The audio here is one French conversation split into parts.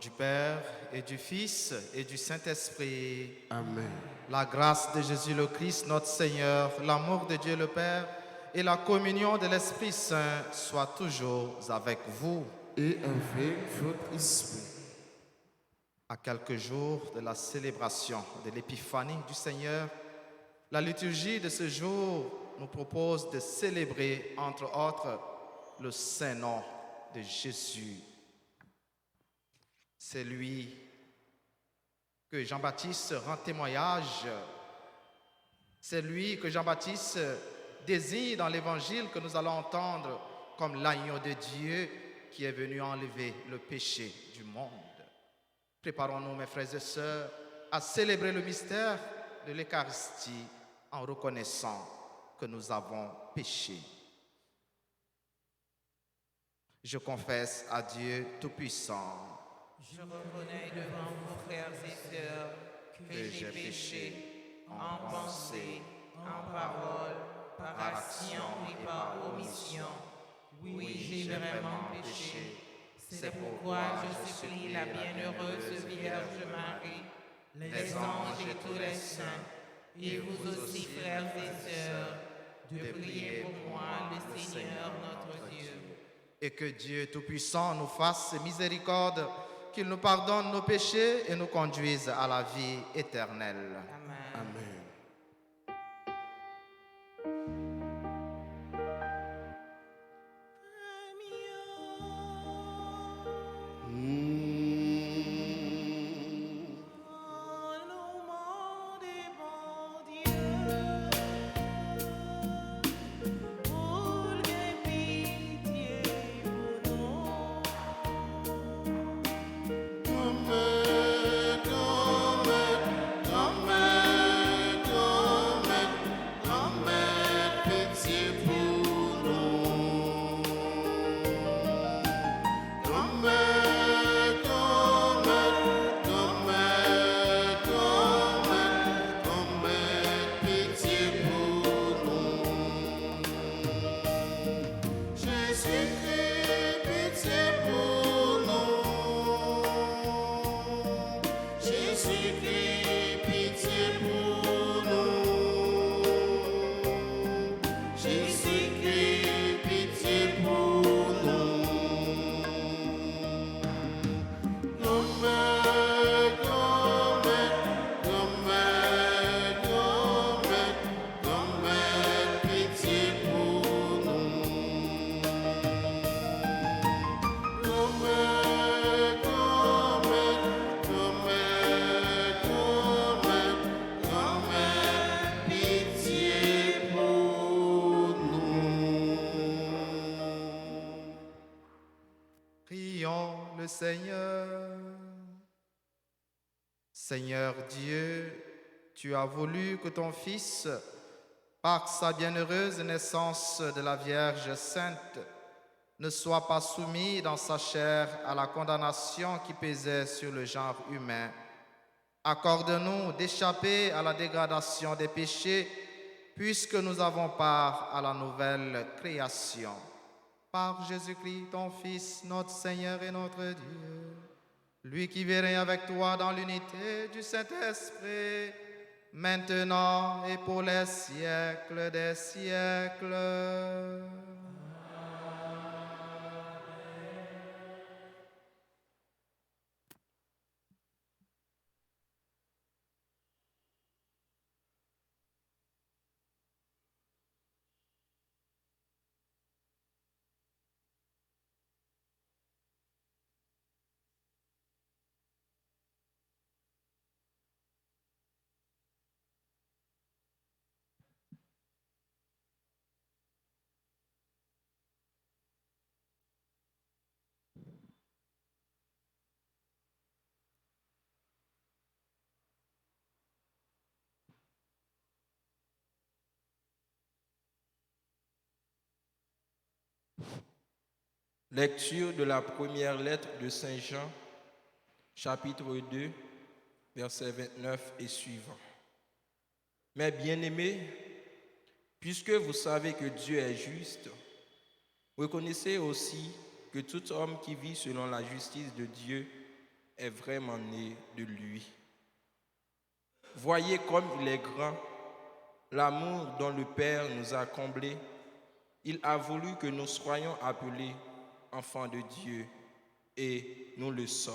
du Père et du Fils et du Saint-Esprit. Amen. La grâce de Jésus le Christ, notre Seigneur, l'amour de Dieu le Père et la communion de l'Esprit Saint soient toujours avec vous. Et avec votre esprit. À quelques jours de la célébration de l'Épiphanie du Seigneur, la liturgie de ce jour nous propose de célébrer, entre autres, le saint nom de Jésus. C'est lui que Jean-Baptiste rend témoignage. C'est lui que Jean-Baptiste désigne dans l'évangile que nous allons entendre comme l'agneau de Dieu qui est venu enlever le péché du monde. Préparons-nous, mes frères et sœurs, à célébrer le mystère de l'Eucharistie en reconnaissant que nous avons péché. Je confesse à Dieu Tout-Puissant. Je reconnais devant vos frères et sœurs que j'ai péché en pensée, en parole, par action et par omission. Oui, j'ai vraiment péché. C'est pourquoi je supplie la bienheureuse Vierge Marie, les anges et tous les saints, et vous aussi, frères et sœurs, de prier pour moi, le Seigneur notre Dieu. Et que Dieu Tout-Puissant nous fasse miséricorde, qu'il nous pardonne nos péchés et nous conduise à la vie éternelle. Amen. Amen. Prions le Seigneur. Seigneur Dieu, tu as voulu que ton Fils, par sa bienheureuse naissance de la Vierge Sainte, ne soit pas soumis dans sa chair à la condamnation qui pesait sur le genre humain. Accorde-nous d'échapper à la dégradation des péchés, puisque nous avons part à la nouvelle création. Par Jésus-Christ, ton Fils, notre Seigneur et notre Dieu, lui qui vit règne avec toi dans l'unité du Saint-Esprit, maintenant et pour les siècles des siècles. Lecture de la première lettre de Saint Jean, chapitre 2, versets 29 et suivants. Mes bien-aimés, puisque vous savez que Dieu est juste, reconnaissez aussi que tout homme qui vit selon la justice de Dieu est vraiment né de lui. Voyez comme il est grand, l'amour dont le Père nous a comblés. Il a voulu que nous soyons appelés enfants de Dieu, et nous le sommes.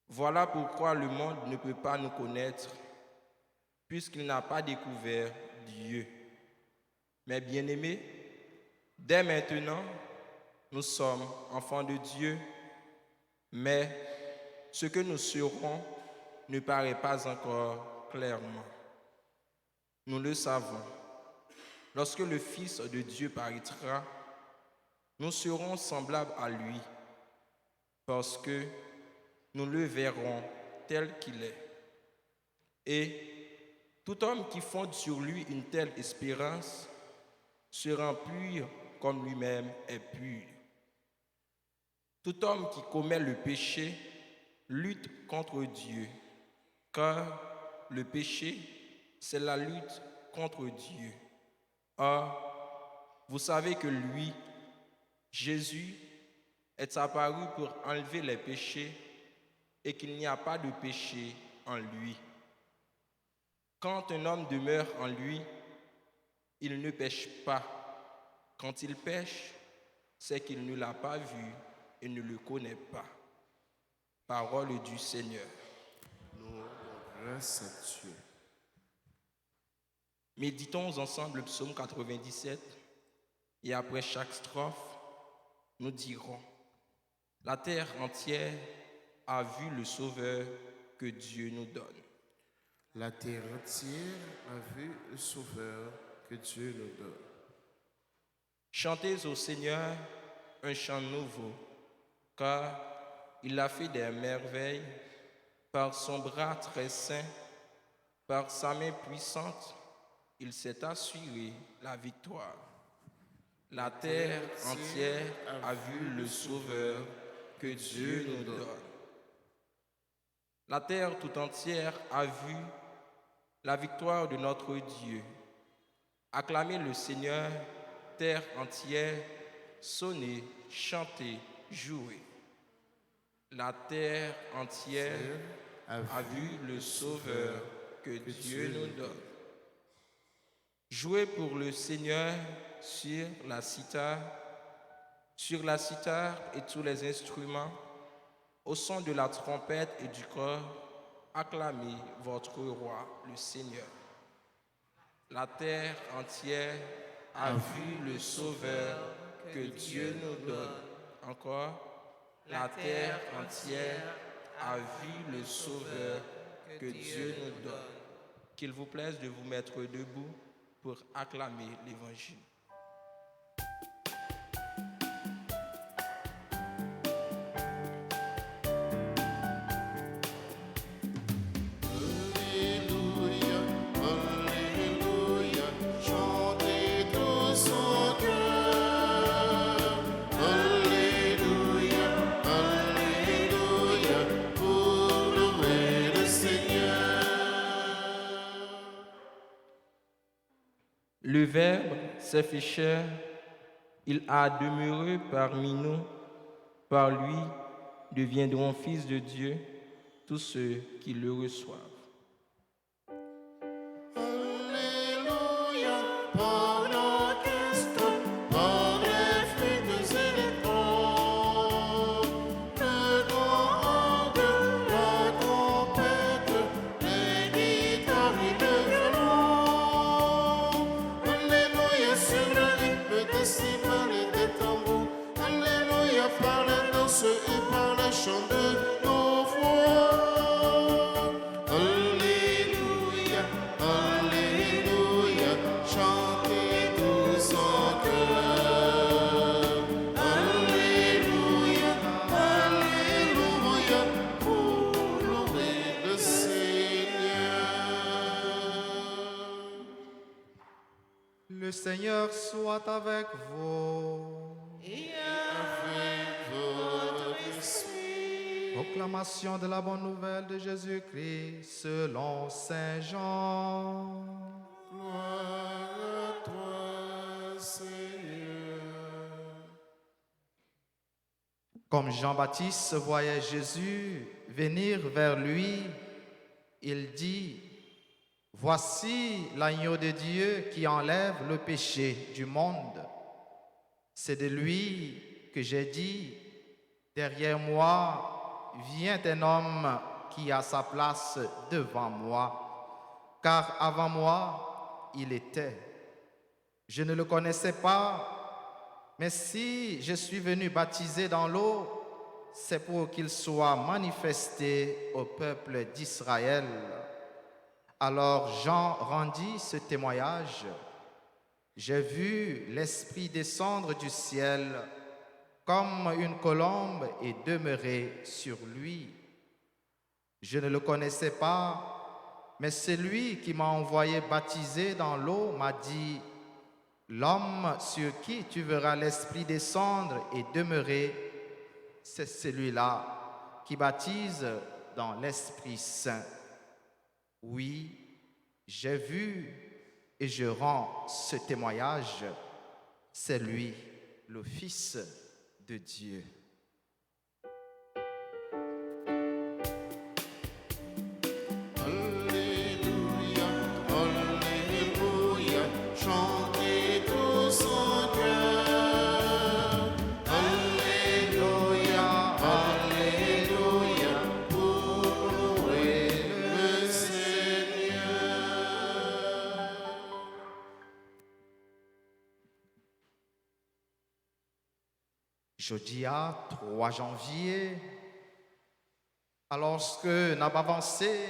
Voilà pourquoi le monde ne peut pas nous connaître, puisqu'il n'a pas découvert Dieu. Mais bien-aimés, dès maintenant, nous sommes enfants de Dieu, mais ce que nous serons ne paraît pas encore clairement. Nous le savons. Lorsque le Fils de Dieu paraîtra, nous serons semblables à lui, parce que nous le verrons tel qu'il est. Et tout homme qui fonde sur lui une telle espérance sera pur comme lui-même est pur. Tout homme qui commet le péché lutte contre Dieu, car le péché, c'est la lutte contre Dieu. Or, vous savez que lui, Jésus, est apparu pour enlever les péchés et qu'il n'y a pas de péché en lui. Quand un homme demeure en lui, il ne pêche pas. Quand il pêche, c'est qu'il ne l'a pas vu et ne le connaît pas. Parole du Seigneur. Nous rendons grâce à Dieu. Méditons ensemble le psaume 97 et après chaque strophe, nous dirons: la terre entière a vu le Sauveur que Dieu nous donne. La terre entière a vu le Sauveur que Dieu nous donne. Chantez au Seigneur un chant nouveau, car il a fait des merveilles par son bras très saint, par sa main puissante, il s'est assuré la victoire. La terre entière a vu le Sauveur que Dieu nous donne. La terre tout entière a vu la victoire de notre Dieu. Acclamez le Seigneur, terre entière, sonnez, chantez, jouez. La terre entière a vu le Sauveur que Dieu nous donne. Jouez pour le Seigneur sur la cithare et tous les instruments, au son de la trompette et du cor, acclamez votre roi, le Seigneur. La terre entière a vu le Sauveur que Dieu nous donne. Encore, la terre entière a vu le Sauveur que Dieu nous donne. Qu'il vous plaise de vous mettre debout pour acclamer l'Évangile. Le Verbe s'est fait chair, il a demeuré parmi nous. Par lui deviendront fils de Dieu tous ceux qui le reçoivent. Alléluia, par l'orchestre, par les flûtes et les cordes, le grand orgue, la trompette, les guitares et le violon. Alléluia sur le rythme des cymbales et des tambours. Alléluia par la danse et par le chant de nos voix. Alléluia, Alléluia, chantez tous en chœur. Alléluia, Alléluia, pour louer le Seigneur. Le Seigneur soit avec vous. Avec votre esprit. Proclamation de la bonne nouvelle de Jésus-Christ selon Saint Jean. Gloire à toi, Seigneur. Comme Jean-Baptiste voyait Jésus venir vers lui, il dit, « Voici l'agneau de Dieu qui enlève le péché du monde. » C'est de lui que j'ai dit, « Derrière moi vient un homme qui a sa place devant moi, car avant moi, il était. Je ne le connaissais pas, mais si je suis venu baptiser dans l'eau, c'est pour qu'il soit manifesté au peuple d'Israël. » Alors Jean rendit ce témoignage. J'ai vu l'Esprit descendre du ciel comme une colombe et demeurer sur lui. Je ne le connaissais pas, mais celui qui m'a envoyé baptiser dans l'eau m'a dit, « L'homme sur qui tu verras l'Esprit descendre et demeurer, c'est celui-là qui baptise dans l'Esprit Saint. » Oui, j'ai vu et je rends ce témoignage. C'est lui, le Fils de Dieu. Alléluia, Alléluia, chantez tous en chœur. Alléluia, Alléluia, pour louer le Seigneur. Jeudi 3 janvier, alors que nous avons avancé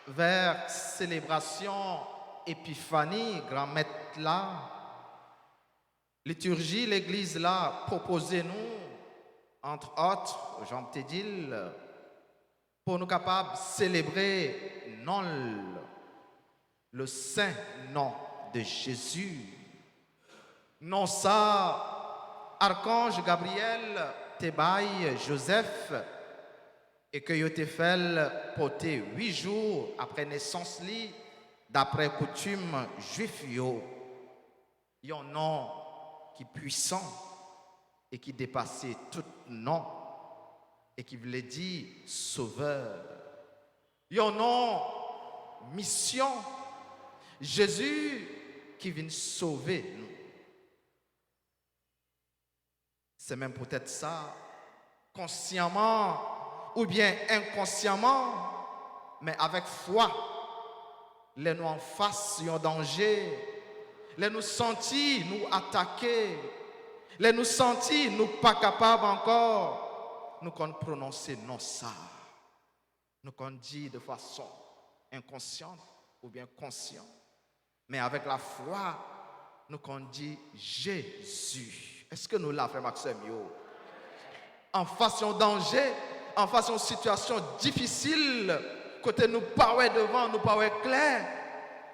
vers célébration Épiphanie, grand maître là, liturgie, l'église là, proposez-nous, entre autres, Jean Tédil, pour nous capables de célébrer non le saint nom de Jésus. Non ça, Archange Gabriel, Tebaï, Joseph, et que yo te fait porter 8 jours après naissance li, d'après coutume juif yo. Yon nom qui puissant et qui dépassait tout nom et qui voulait dire sauveur. Yon nom mission. Jésus qui vient sauver nous. C'est même peut-être ça, consciemment ou bien inconsciemment, mais avec foi, les nous en face un danger, les nous sentir nous attaquer, les nous sentir nous pas capables encore, nous qu'on prononcer non ça, nous qu'on dit de façon inconsciente ou bien consciente, mais avec la foi, nous qu'on dit Jésus. Est-ce que nous l'avons fait, Maxime? En face d'un danger, en face d'une situation difficile, côté nous paraît devant, nous paraît clair,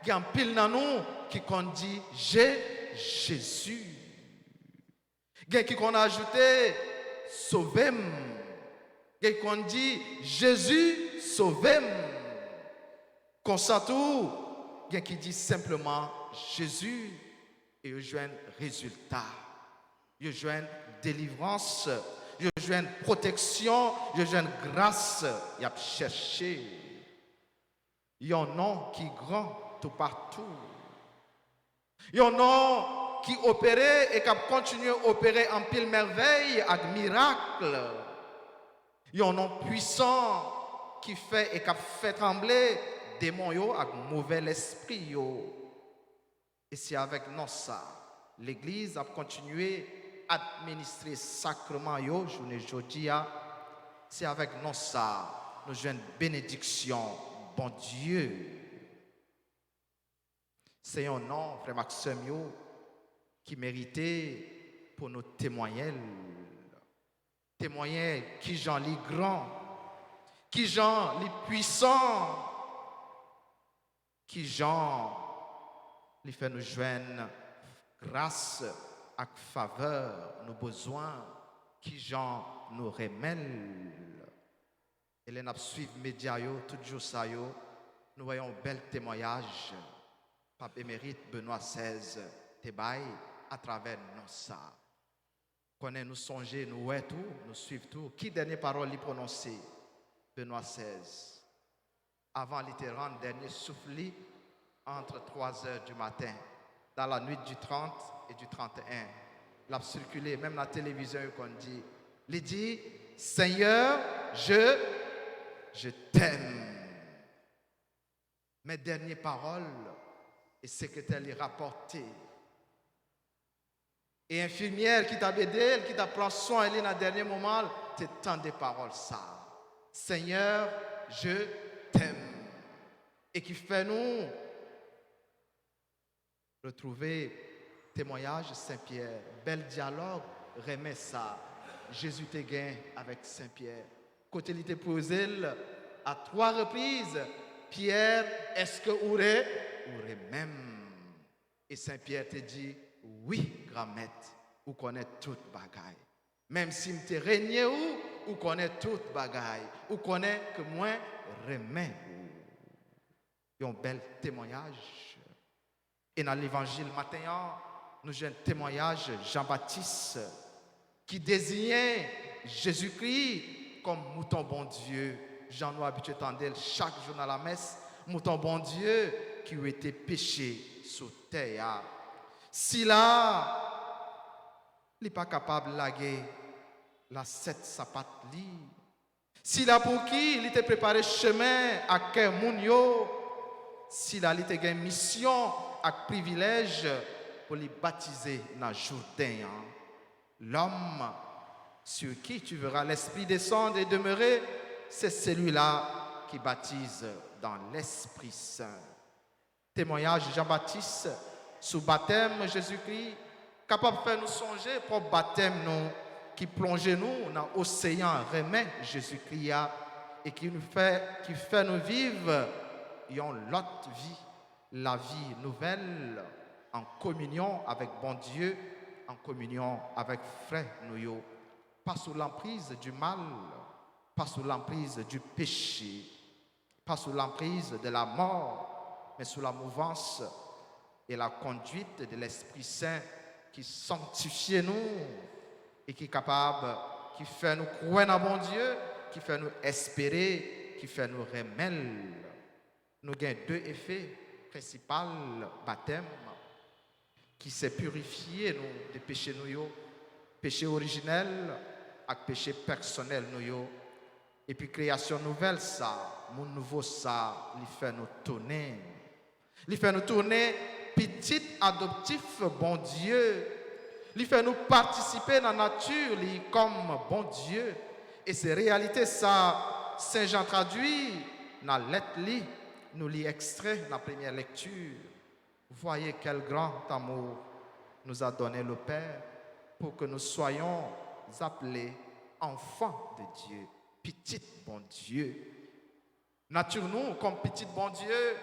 il y a un pile dans nous qui dit Jésus. Il y a qui qu'on a ajouté sauvez-moi. Il y a qui dit Jésus sauvez-moi. Comme ça tout, il y a qui dit simplement Jésus et il y a un résultat. Il y a une délivrance, il y a une protection, il y a une grâce. Il y a cherché. Il y a un nom qui est grand tout partout. Il y a un nom qui opérait et qui continue à opérer en pile merveille avec miracle. Il y a un nom puissant qui fait et qui fait trembler démons avec mauvais esprit. Et c'est avec nous ça. L'Église a continué à administrer sacrement yo journée jeudi. C'est avec nous ça, nous jouons une bénédiction, bon Dieu. C'est un nom, frère Maxime, qui méritait pour nous témoigner. Témoigner qui Jean les grand, qui Jean les puissant, qui Jean les fait nous joindre grâce à faveur, nos besoins, qui Jean nous remèle. Et les n'a suivre médias, tout jour ça, nous voyons un bel témoignage. Pape émérite Benoît XVI, Tebaï, à travers nous ça. Connaît nous songer, nous ouais tout, nous suivre tout. Qui dernière parole lui prononcer? Benoît XVI. Avant littéralement dernier souffle entre 3 heures du matin, dans la nuit du 30 et du 31. L'a circulé, même la télévision qu'on dit. Il dit, Seigneur, je t'aime. Mes dernières paroles, et secrétaire les rapporté. Et infirmière qui t'a aidé, qui t'a pris soin, elle est dans le dernier moment, c'est tant de paroles ça. Seigneur, je t'aime. Et qui fait nous retrouver témoignage Saint-Pierre. Bel dialogue, remet ça. Jésus te gagne avec Saint-Pierre. Côté il était posé à 3 reprises, Pierre, est-ce que vous même? Et Saint-Pierre te dit, oui, grand-maître, vous connaissez toute bagaille. Même si vous te régné vous connaissez toute bagaille. Vous connaissez que moi, remets. Il y a un bel témoignage. Et dans l'évangile matin, nous avons un témoignage Jean-Baptiste qui désignait Jésus-Christ comme mouton bon Dieu. Jean nous habitué à entendre chaque jour dans la messe, mouton bon Dieu qui a été péché sur terre. Si là, il n'est pas capable de laguer la 7 sapates li. Si là pour qui il était préparé chemin à quel mounio, si là il était une mission à privilège pour les baptiser dans le Jourdain. L'homme sur qui tu verras l'Esprit descendre et demeurer, c'est celui-là qui baptise dans l'Esprit Saint. Témoignage Jean-Baptiste sous baptême Jésus-Christ, capable de faire nous songer pour baptême nous, qui plonge nous dans l'océan remet Jésus-Christ et qui fait nous vivre une autre vie, la vie nouvelle en communion avec bon Dieu, en communion avec frère nous, pas sous l'emprise du mal, pas sous l'emprise du péché, pas sous l'emprise de la mort, mais sous la mouvance et la conduite de l'Esprit Saint qui sanctifie nous et qui est capable, qui fait nous croire en bon Dieu, qui fait nous espérer, qui fait nous remettre. Nous avons 2 effets principaux baptême qui s'est purifié nous des péchés nous, péché originel et péché personnel nous. Et puis création nouvelle ça, mon nouveau ça, il fait nous tourner. Il fait nous tourner petit adoptif bon Dieu. Il fait nous participer dans la nature comme bon Dieu. Et ces réalités ça, Saint Jean traduit dans la lettre nous lit extrait dans la première lecture. Voyez quel grand amour nous a donné le Père pour que nous soyons appelés enfants de Dieu, petit bon Dieu. Nature nous comme petit bon Dieu,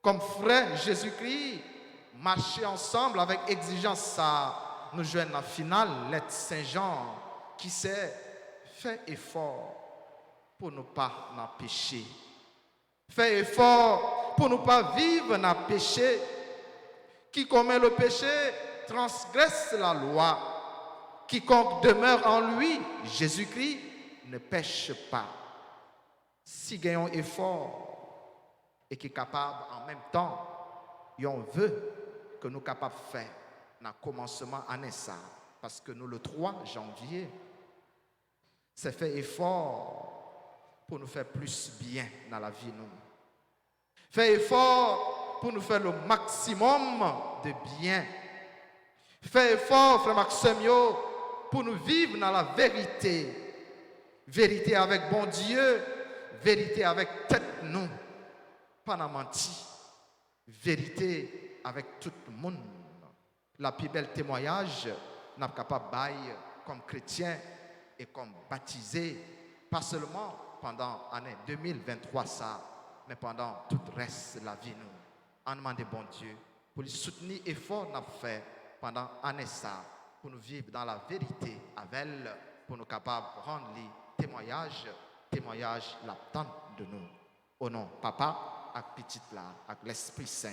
comme frère Jésus-Christ, marcher ensemble avec exigence ça. Nous joignons la finale, lettre Saint Jean, qui s'est fait effort pour ne pas en pécher. Fait effort pour ne pas vivre dans le péché. Qui commet le péché transgresse la loi. Quiconque demeure en lui, Jésus-Christ, ne pêche pas. Si gagnons effort et qui est capable en même temps, et on veut que nous sommes capables de faire dans le commencement année ça, parce que nous le 3 janvier, c'est fait effort pour nous faire plus bien dans la vie nous. Fait effort pour nous faire le maximum de bien. Fait effort, frère Maximio, pour nous vivre dans la vérité. Vérité avec bon Dieu, vérité avec tête nous, pas dans menti. Vérité avec tout le monde. La plus belle témoignage, nous sommes capables de bailler comme chrétiens et comme baptisés, pas seulement pendant l'année 2023 ça, mais pendant tout le reste de la vie nous. On demande bon Dieu pour lui soutenir l'effort qu'on a fait pendant l'année ça, pour nous vivre dans la vérité avec elle, pour nous capables de rendre les témoignages l'attente de nous. Au nom papa, avec petite là, avec l'Esprit Saint.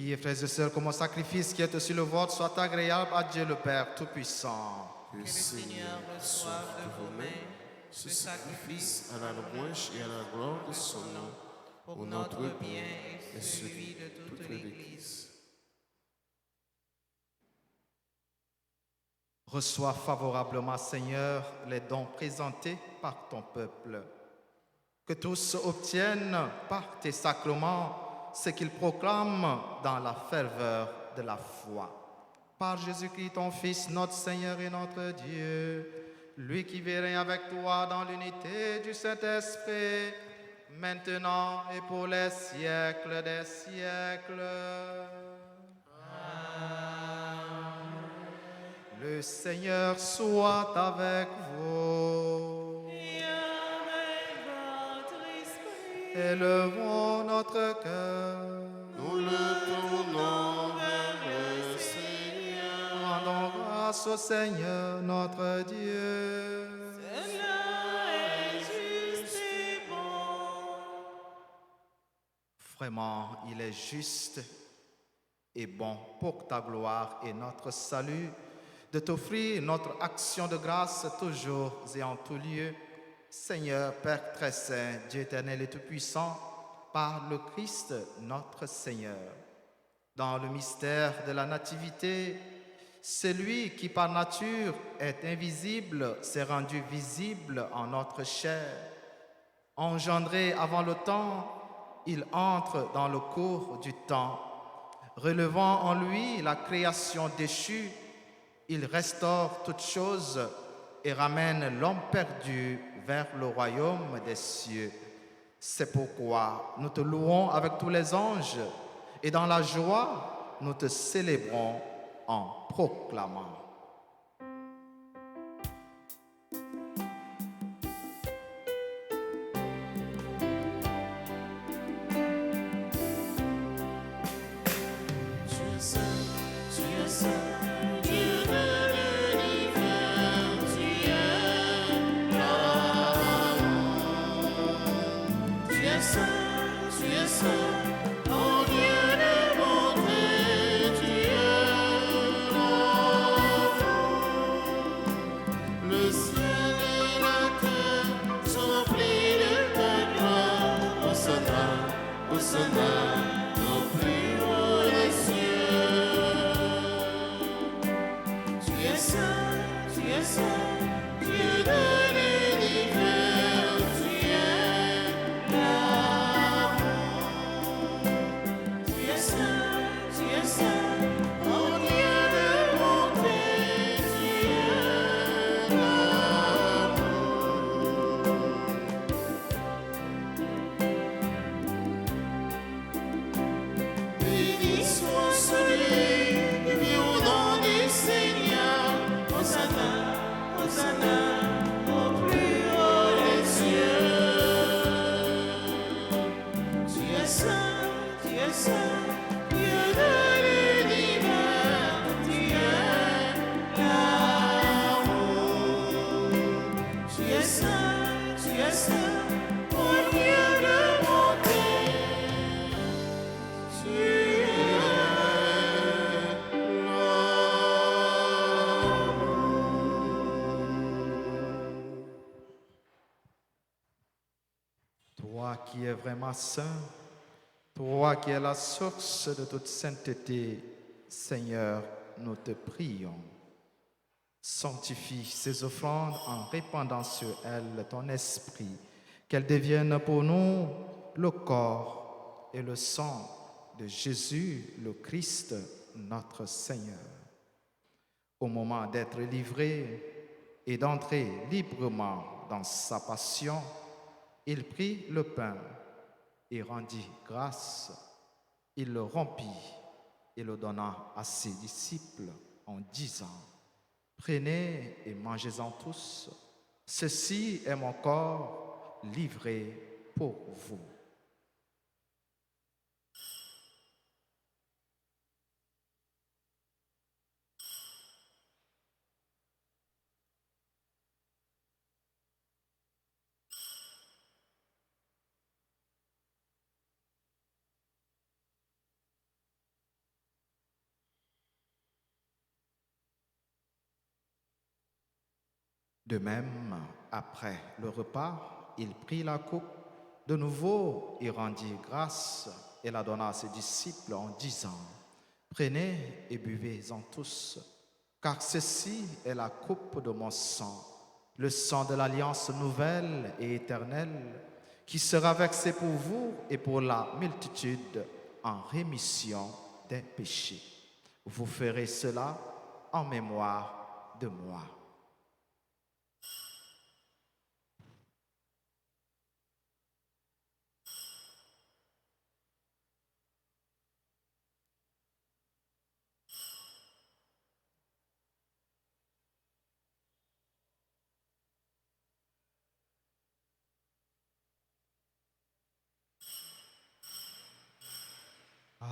Filles et frères et sœurs, que mon sacrifice qui est aussi le vôtre soit agréable à Dieu le Père Tout-Puissant. Que Que le Seigneur reçoive de vos mains ce sacrifice à la louange et à la gloire de son nom, pour notre bien et celui de toute l'Église. Reçois favorablement, Seigneur, les dons présentés par ton peuple. Que tous obtiennent par tes sacrements ce qu'ils proclament dans la ferveur de la foi. Par Jésus-Christ, ton Fils, notre Seigneur et notre Dieu, lui qui vit et règne avec toi dans l'unité du Saint-Esprit, maintenant et pour les siècles des siècles. Le Seigneur soit avec vous. Et avec votre esprit. Élevons notre cœur. Nous le tournons vers le Seigneur. Rendons grâce au Seigneur notre Dieu. Cela est juste et bon. Vraiment, il est juste et bon pour ta gloire et notre salut de t'offrir notre action de grâce toujours et en tout lieu. Seigneur, Père très saint, Dieu éternel et tout-puissant, par le Christ notre Seigneur. Dans le mystère de la Nativité, celui qui par nature est invisible s'est rendu visible en notre chair. Engendré avant le temps, il entre dans le cours du temps. Relevant en lui la création déchue, il restaure toutes choses et ramène l'homme perdu vers le royaume des cieux. C'est pourquoi nous te louons avec tous les anges et dans la joie, nous te célébrons en proclamant. Tu es saint, Dieu de l'univers, tu es là-haut. Tu es saint, oh Dieu de bonté, tu es là-haut. Le ciel et la terre sont remplis de ta gloire. Hosanna, Hosanna, au plus haut des cieux. Tu es saint, Dieu de l'univers, tu es là-haut. Tu es saint, oh Dieu de bonté, tu es là-haut. Béni soit celui qui vient au nom du Seigneur. Hosanna, Hosanna, au plus haut des cieux. Tu es saint, Dieu de l'univers, tu es là-haut. Tu es saint, oh Dieu de bonté. Tu es Toi qui es vraiment saint, toi qui es la source de toute sainteté, Seigneur, nous te prions. Sanctifie ces offrandes en répandant sur elles ton esprit, qu'elles deviennent pour nous le corps et le sang de Jésus, le Christ, notre Seigneur. Au moment d'être livré et d'entrer librement dans sa passion, il prit le pain et rendit grâce. Il le rompit et le donna à ses disciples en disant: Prenez et mangez-en tous. Ceci est mon corps livré pour vous. De même, après le repas, il prit la coupe. De nouveau, il rendit grâce et la donna à ses disciples en disant, « Prenez et buvez-en tous, car ceci est la coupe de mon sang, le sang de l'alliance nouvelle et éternelle, qui sera versé pour vous et pour la multitude en rémission des péchés. Vous ferez cela en mémoire de moi. »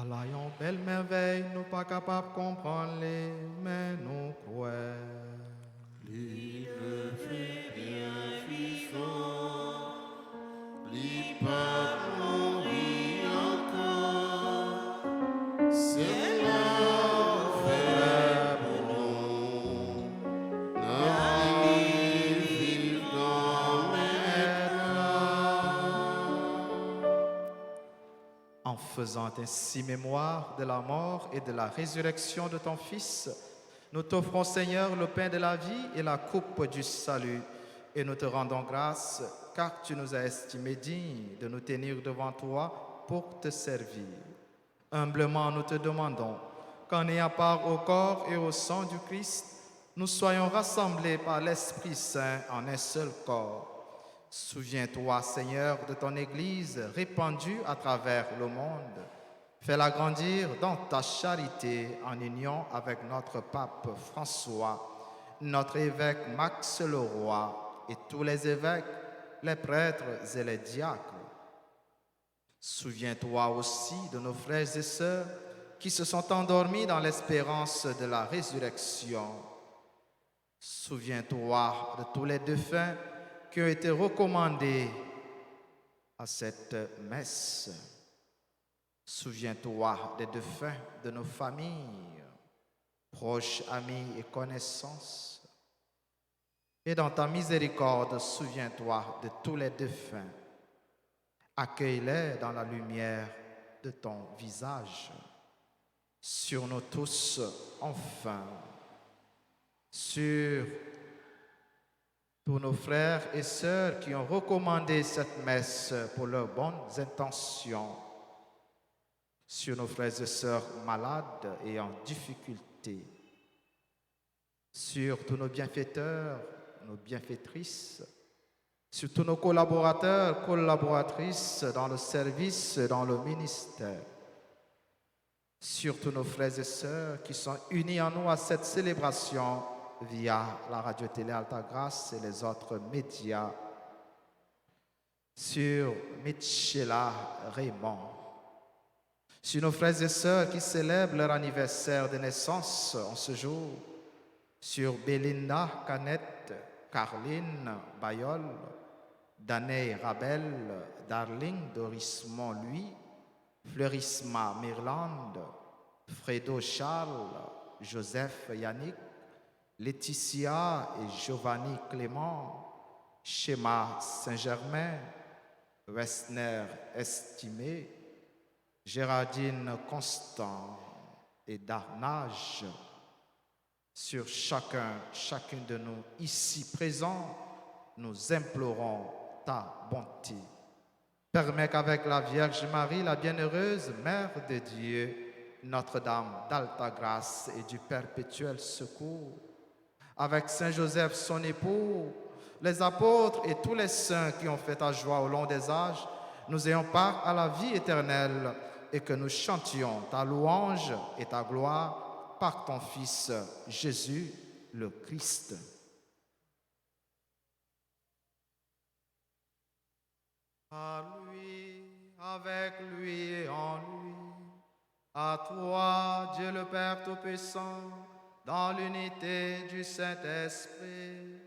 Allayons belle merveille, nous pas capables de comprendre les, mais nous croyons. Le fait bien vivant, li pas mourir encore, c'est là fait pour nous, n'a ni vivre dans En faisant ainsi mémoire de la mort et de la résurrection de ton Fils, nous t'offrons, Seigneur, le pain de la vie et la coupe du salut, et nous te rendons grâce, car tu nous as estimés dignes de nous tenir devant toi pour te servir. Humblement, nous te demandons qu'en ayant part au corps et au sang du Christ, nous soyons rassemblés par l'Esprit Saint en un seul corps. Souviens-toi, Seigneur, de ton Église répandue à travers le monde. Fais-la grandir dans ta charité en union avec notre pape François, notre évêque Max Leroy et tous les évêques, les prêtres et les diacres. Souviens-toi aussi de nos frères et sœurs qui se sont endormis dans l'espérance de la résurrection. Souviens-toi de tous les défunts qui ont été recommandés à cette messe. Souviens-toi des défunts de nos familles, proches, amis et connaissances. Et dans ta miséricorde, souviens-toi de tous les défunts. Accueille-les dans la lumière de ton visage. Sur nous tous, enfin, sur tous nos frères et sœurs qui ont recommandé cette messe pour leurs bonnes intentions, sur nos frères et sœurs malades et en difficulté, sur tous nos bienfaiteurs, nos bienfaitrices, sur tous nos collaborateurs, collaboratrices dans le service, dans le ministère, sur tous nos frères et sœurs qui sont unis en nous à cette célébration via la radio-télé Altagrace et les autres médias, sur Michela Raymond, sur nos frères et sœurs qui célèbrent leur anniversaire de naissance en ce jour, sur Belinda Canette, Carline Bayol, Danae Rabel, Darling Dorismont Louis, Fleurisma Mirland, Fredo Charles, Joseph Yannick, Laetitia et Giovanni Clément, Schéma Saint-Germain, Westner Estimé, Gérardine Constant et Darnage. Sur chacune de nous ici présents, nous implorons ta bonté. Permets qu'avec la Vierge Marie, la bienheureuse Mère de Dieu, Notre-Dame d'Alta Grâce et du Perpétuel Secours, avec Saint Joseph son époux, les apôtres et tous les saints qui ont fait ta joie au long des âges, nous ayons part à la vie éternelle et que nous chantions ta louange et ta gloire par ton Fils Jésus le Christ. À lui, avec lui et en lui, à toi, Dieu le Père Tout-Puissant, dans l'unité du Saint-Esprit,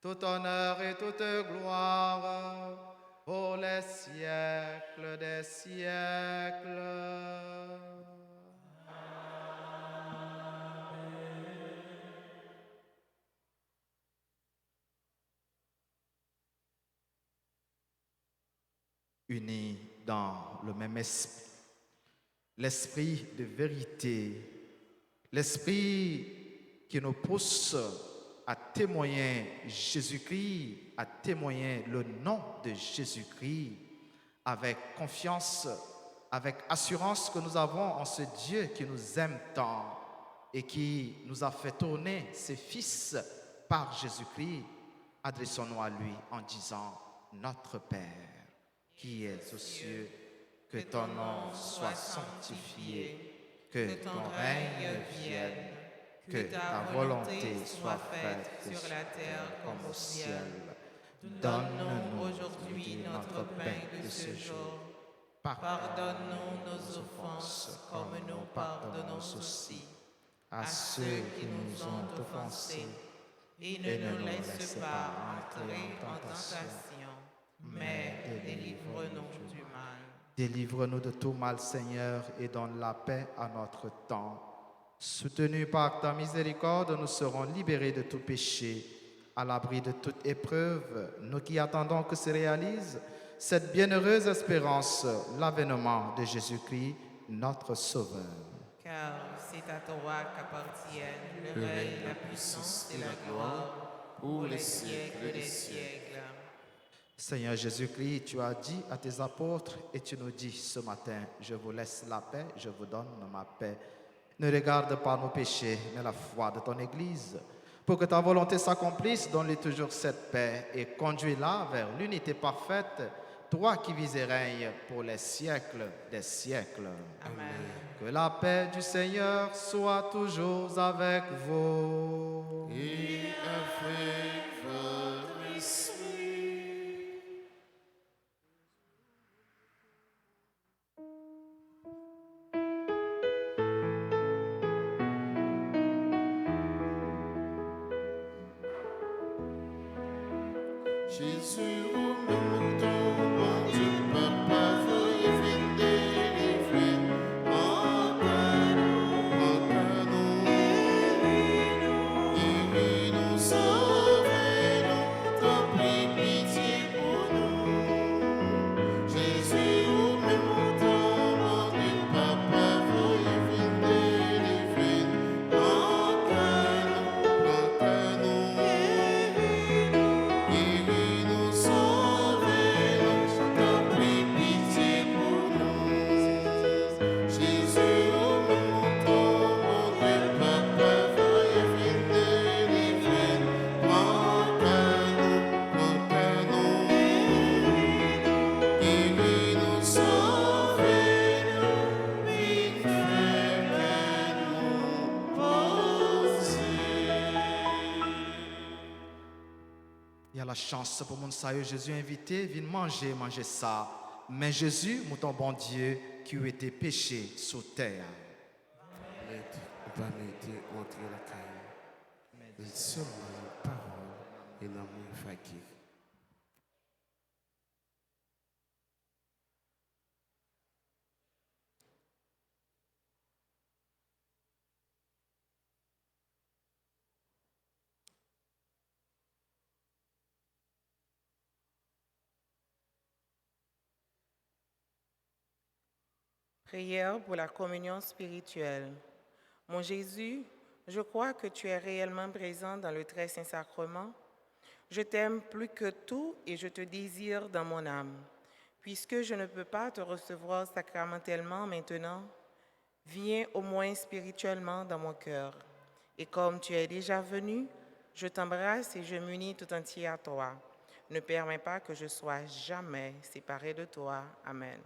tout honneur et toute gloire pour les siècles des siècles. unis dans le même esprit. L'esprit de vérité, l'esprit qui nous pousse à témoigner Jésus-Christ, à témoigner le nom de Jésus-Christ avec confiance, avec assurance que nous avons en ce Dieu qui nous aime tant et qui nous a fait tourner ses fils par Jésus-Christ. Adressons-nous à lui en disant: Notre Père, qui es aux cieux, que ton nom soit sanctifié, que ton règne vienne, que ta volonté soit faite sur la terre comme au ciel. Donne-nous aujourd'hui notre pain de ce jour. Pardonne-nous nos offenses comme nous pardonnons aussi à ceux qui nous ont offensés. Et ne nous laisse pas entrer en tentation, mais délivre-nous du mal. Délivre-nous de tout mal, Seigneur, et donne la paix à notre temps. Soutenus par ta miséricorde, nous serons libérés de tout péché, à l'abri de toute épreuve, nous qui attendons que se réalise cette bienheureuse espérance, l'avènement de Jésus-Christ, notre Sauveur. Car c'est à toi qu'appartiennent le règne, la puissance et la gloire pour les siècles des siècles. Seigneur Jésus-Christ, tu as dit à tes apôtres et tu nous dis ce matin: je vous laisse la paix, je vous donne ma paix. Ne regarde pas nos péchés, mais la foi de ton Église. Pour que ta volonté s'accomplisse, donne-lui toujours cette paix et conduis-la vers l'unité parfaite, toi qui vis et règnes pour les siècles des siècles. Amen. Que la paix du Seigneur soit toujours avec vous. Et avec votre esprit. Jésus, au même temps, mon Dieu, Papa, veuillez venir délivrer. Guéris-nous, sauvez-nous, t'en prie, pitié pour nous. Jésus, au même temps, mon Dieu, Papa, veuillez venir délivrer. Guéris-nous, sauvez-nous, t'en prie, pitié pour nous. Jésus, au même temps, mon Dieu, Papa, veuillez venir délivrer. Guéris-nous, sauvez-nous, vite fait nous poser. Il y a la chance pour mon salut, Jésus invité, viens manger ça. Mais Jésus, mon bon Dieu, qui a été péché sous terre. On va mettre entre la caille. Et seulement parole et l'amour fatigué. Prière pour la communion spirituelle. Mon Jésus, je crois que tu es réellement présent dans le très saint sacrement. Je t'aime plus que tout et je te désire dans mon âme. Puisque je ne peux pas te recevoir sacramentellement maintenant, viens au moins spirituellement dans mon cœur. Et comme tu es déjà venu, je t'embrasse et je m'unis tout entier à toi. Ne permets pas que je sois jamais séparé de toi. Amen.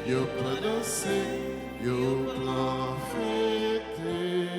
yo plan danser, yo plan fêter.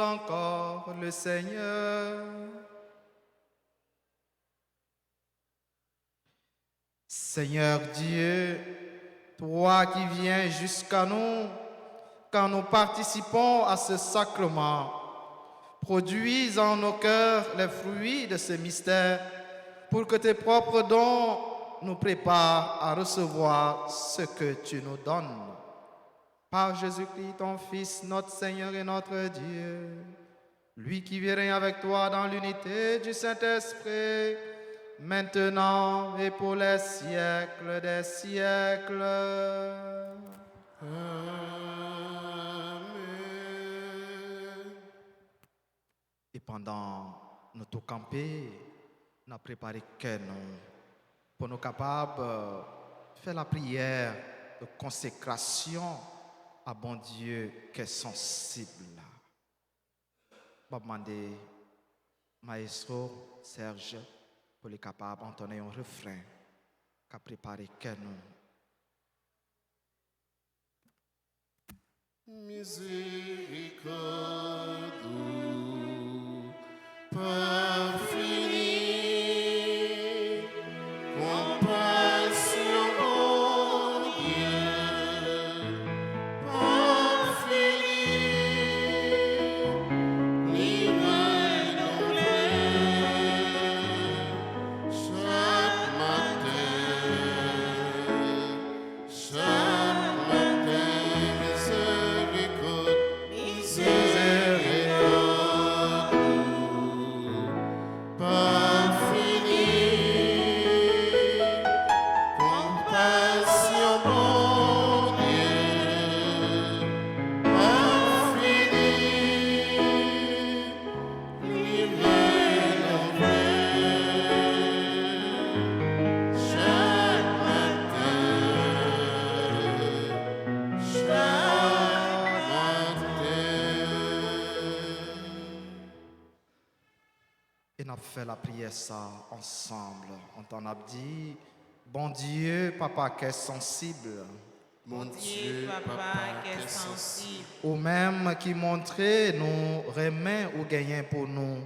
encore le Seigneur. Seigneur Dieu, toi qui viens jusqu'à nous, quand nous participons à ce sacrement, produis en nos cœurs les fruits de ce mystère pour que tes propres dons nous préparent à recevoir ce que tu nous donnes. Par Jésus-Christ, ton Fils, notre Seigneur et notre Dieu, lui qui vit règne avec toi dans l'unité du Saint-Esprit, maintenant et pour les siècles des siècles. Amen. Et pendant notre campé, nous avons préparé que nous, pour nous capables de faire la prière de consécration à bon Dieu qui est sensible. Je vais demander Maestro Serge pour les capables d'entonner un refrain qu'a préparé que nous. Miséricorde, pas fini, compassion, mon Dieu, pas fini, l'hiver chaque matin, pas fini, compassion, mon Dieu, pas fini, chaque matin, Et nous avons fait la prière ça ensemble. On t'en a dit, bon Dieu, papa qui est sensible, mon Dieu, papa, qui est sensible, ou même qui montrait nous remet ou gagnait pour nous.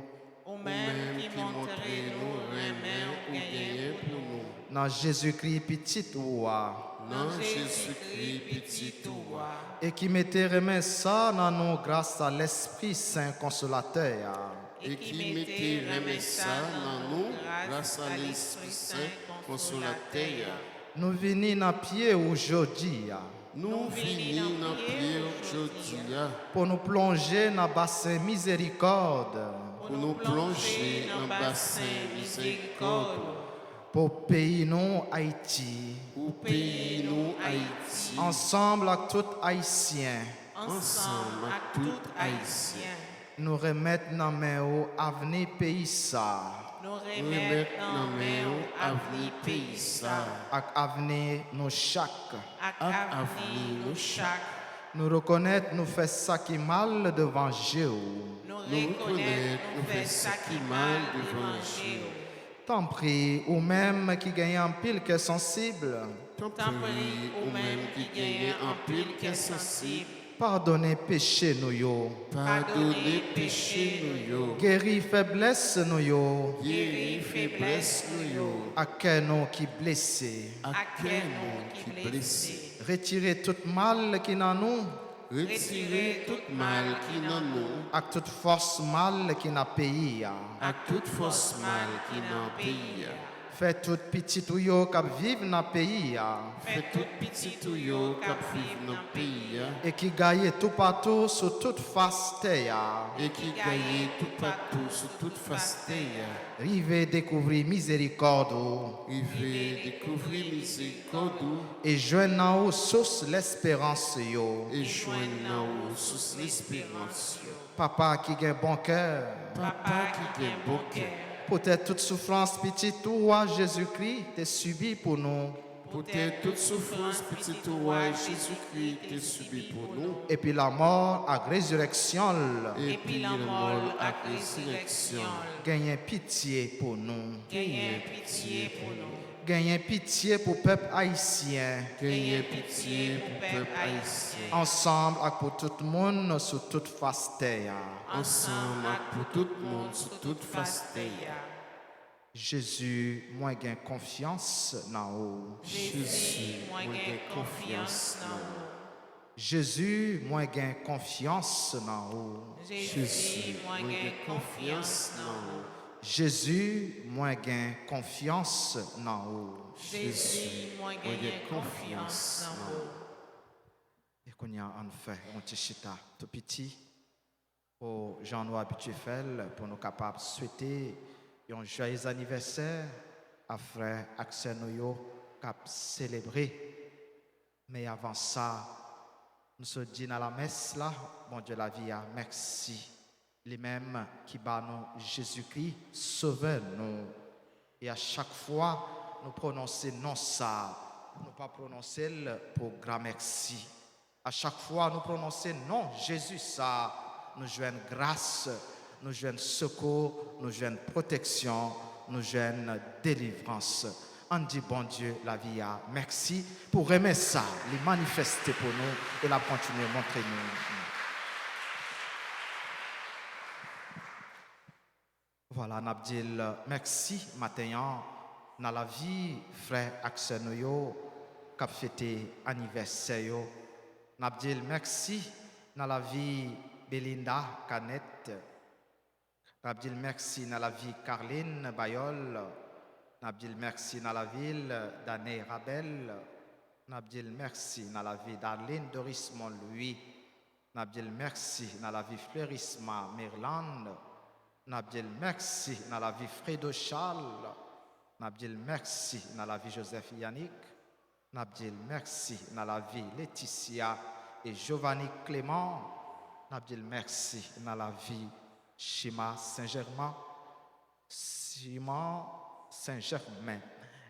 ou même qui montrait nous remet ou gagner pour nous. Dans Jésus-Christ petit roi, non Jésus-Christ, petit toi, et qui mettait remet ça dans nous grâce à l'Esprit Saint consolateur. et qui mettait remet ça dans nous grâce à l'Esprit Saint consolateur. Nous venons dans pied aujourd'hui Nous venons dans prier aujourd'hui pour nous plonger dans le bassin miséricorde, pour nous plonger dans le bassin miséricorde pour pays nous Haïti, pour pays nous Haïti, ensemble avec tout Haïtien. ensemble avec tout Haïtien. Nous remettre dans main au avenir pays ça, Nous Nous remettre remettre dans dans main main au avenir pays ça, avec avenir nous chaque. ak avenir avenir nous chaque. Nous reconnaître nous fait ça qui mal devant Dieu. Nous nous reconnaître, nous fait ça qui mal devant Dieu. Tant prie ou même qui gagne en pile qui est sensible, Tant pis, ou même qui gagne en pile qui est sensible, pardonnez péché nous yo, pardonnez péché nous yo, guéris faiblesse nous yo, guéris faiblesse nous yo, à quel nous qui blessé, à quel monde qui blessé, retirez tout mal qui dans nous, retirez tout mal qui dans nous, à toute force mal qui n'a pays, à toute force mal qui dans pays, fait tout petit ou yo qui vivent dans pays fait tout petit ou yo qui vivent dans pays, et qui gagne tout partout sur toute face terre. et qui gagne tout partout sur toute face terre. Rivez découvrir miséricorde Rive découvrir miséricorde et joindre en haut source l'espérance yo. et joindre nous sous l'espérance. Papa qui a bon cœur, Papa qui est bon cœur, peut-être toute souffrance petite roi Jésus-Christ t'est subi pour nous. peut-être toute souffrance, petit roi Jésus-Christ est subi pour nous, Et puis la mort à résurrection, et puis la mort à résurrection. gagne pitié pour nous. Gagnez pitié pour nous. Gagnez pitié pour le peuple haïtien. Gagnez pitié pour le peuple haïtien. Ensemble et pour tout le monde sur toute face terre. Ensemble et pour tout le monde sur toute face terre. Jésus, moi gain confiance dans vous. Jésus, moi gain confiance dans vous. Jésus, moi gain confiance dans vous. Jésus, moi gain confiance dans vous. Jésus, moi gain confiance dans vous. Jésus, moi gain confiance dans vous. Et qu'on y a en fait un petit chita tout petit pour Jean-Noël habitué pour nous capables de souhaiter un joyeux anniversaire à frère Axel Noyo cap célébrer. Mais avant ça, nous se disons à la messe là, bon Dieu la vie, merci. Les mêmes qui bat nous Jésus-Christ, sauvez-nous. Et à chaque fois, nous prononçons non ça, nous pas prononcer le pour grand merci. À chaque fois, nous prononçons non Jésus ça, nous joignons grâce, nous joignons secours, nous joignons protection, nous joignons délivrance. On dit bon Dieu, la vie a merci pour aimer ça, les manifester pour nous et la continuer à montrer nous. Voilà, nous dit merci matin dans la vie frère Axel Noyo qui a fêté anniversaire. Nous dit merci dans la vie Belinda Canette. Nous dit merci dans la vie Carline Bayol. Nous dit merci dans la ville d'Anne Rabel. Nous dit merci dans la vie d'Arlene Doris Louis. Nous dit merci dans la vie Fleurisma Mirland. Nous dit merci dans la vie Fredo Charles. Nous dit merci dans la vie Joseph Yannick. Nous dit merci dans la vie Laetitia et Giovanni Clément. Nous dit merci dans la vie Shima Saint-Germain. Simon Saint-Germain.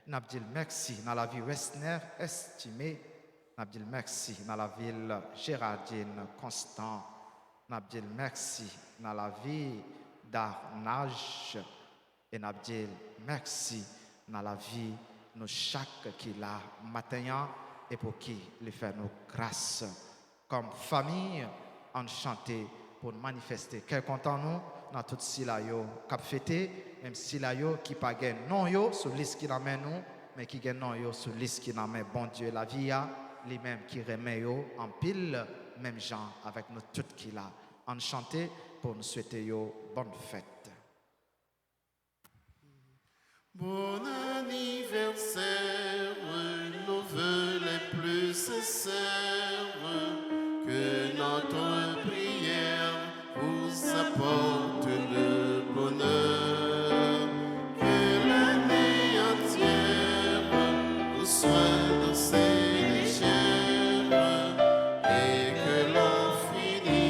Nous dit merci dans la vie Westner Estimé. Nous dit merci dans la ville Gérardine Constant. Nous dit merci dans la vie d'Arnage. Et nous dit merci dans la vie de chaque qui l'a matin et pour qui lui fait nos grâces. Comme famille, en chanter pour manifester quel content nous dans tout si la yo cap fêté, même si la yo qui pas gain non yo sur liste qui n'amène nous, mais qui gain non yo sur liste qui n'amène bon Dieu la vie a, les mêmes qui remet yo en pile, même gens avec nous toutes qui là. En chanter pour nous souhaiter yo bonne fête. Bon anniversaire, nos vœux les plus sincères, que notre prière vous apporte le bonheur, que l'année entière vous soit douce et légère, et que l'infini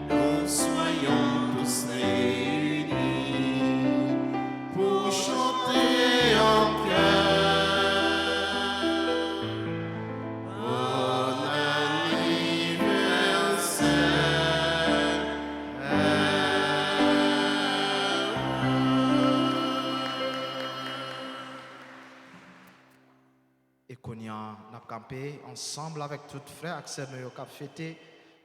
nous soyons tous réunis pour chanter en cœur. Bon Et qu'on y a campé ensemble avec tout frère Axel Noyo qui a fêté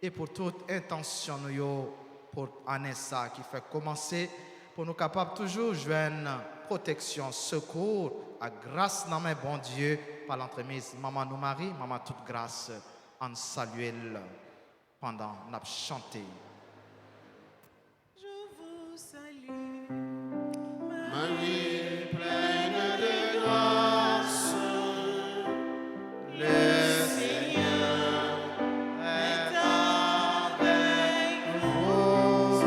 et pour toute intention Noyo pour Anessa qui fait commencer pour nous capables toujours joindre protection, secours, à grâce dans mes bon Dieu par l'entremise maman nous Marie, maman toute grâce en saluer pendant nous chanté. Je vous salue, Marie, pleine de grâce, Le Seigneur est avec vous.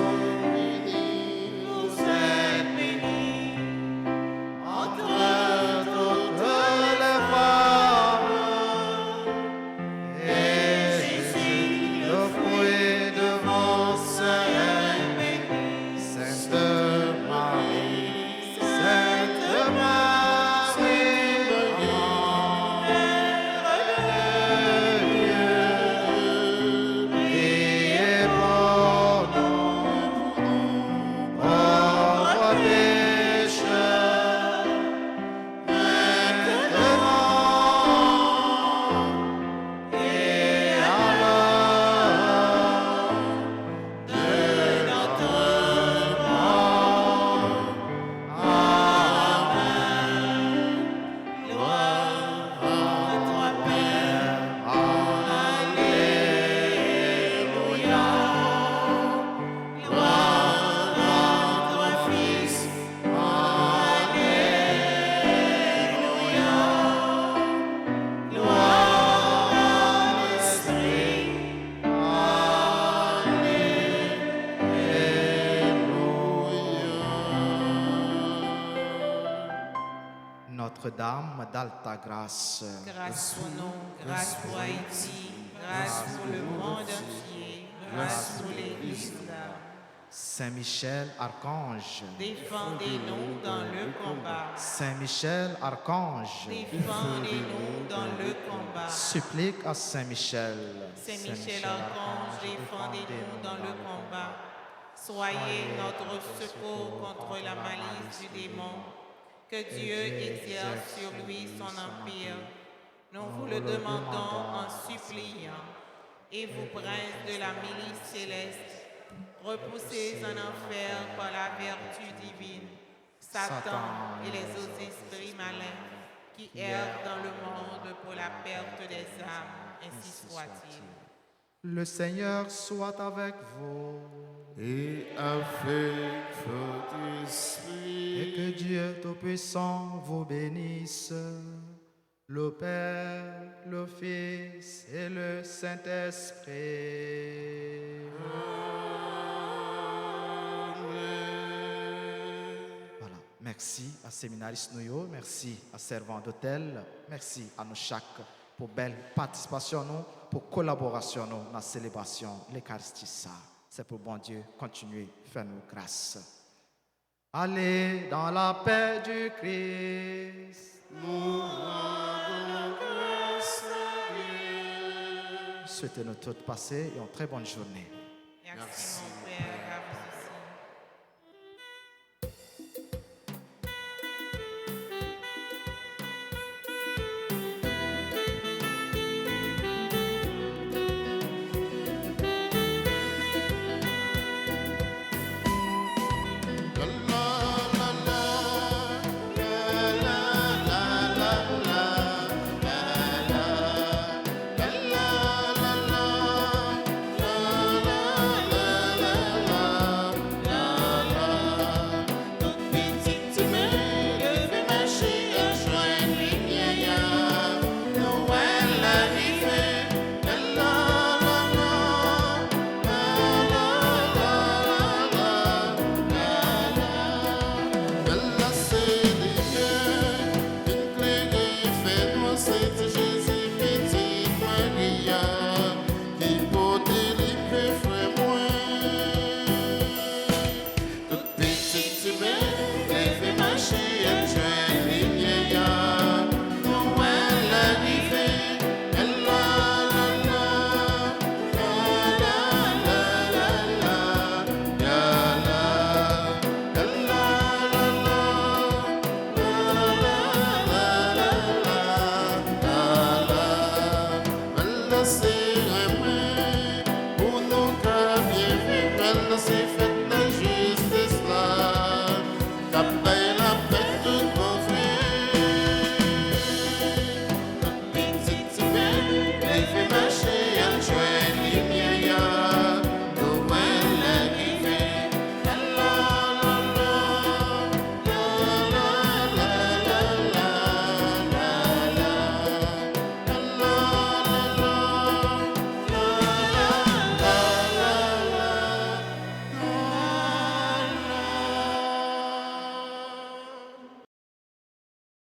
Vous êtes bénie entre toutes les femmes. et Jésus, le fruit de mon sein, Sainte Marie, Sainte Notre-Dame d'Alta Grâce, Grâce pour nous, grâce pour Haïti, grâce pour le monde entier, grâce pour l'Église d'âme. Saint-Michel Archange, Défendez-nous dans le combat. Saint-Michel Archange, Défendez-nous dans le combat. supplique à Saint-Michel. Saint-Michel Archange, défendez-nous dans le combat. Soyez notre secours contre la malice du démon. Que Dieu exerce sur lui son empire. Nous vous le demandons en suppliant. Et vous, princes de la milice céleste, repoussez en enfer par la vertu divine Satan et les autres esprits malins qui errent dans le monde pour la perte des âmes, ainsi soit-il. Le Seigneur soit avec vous Et avec votre et esprit, que Dieu Tout-Puissant vous bénisse, le Père, le Fils et le Saint-Esprit. Voilà. Merci à Séminariste Nouyo, merci à Servant d'Hôtel, merci à nous chaque pour belle participation, nous, pour collaboration nous, dans la célébration de l'Eucharistie. C'est pour bon Dieu, continuez, faites-nous grâce. Allez dans la paix du Christ. nous rendons grâce à Dieu. Souhaitez-nous toutes passer une très bonne journée. Merci, mon Père, à vous aussi. Say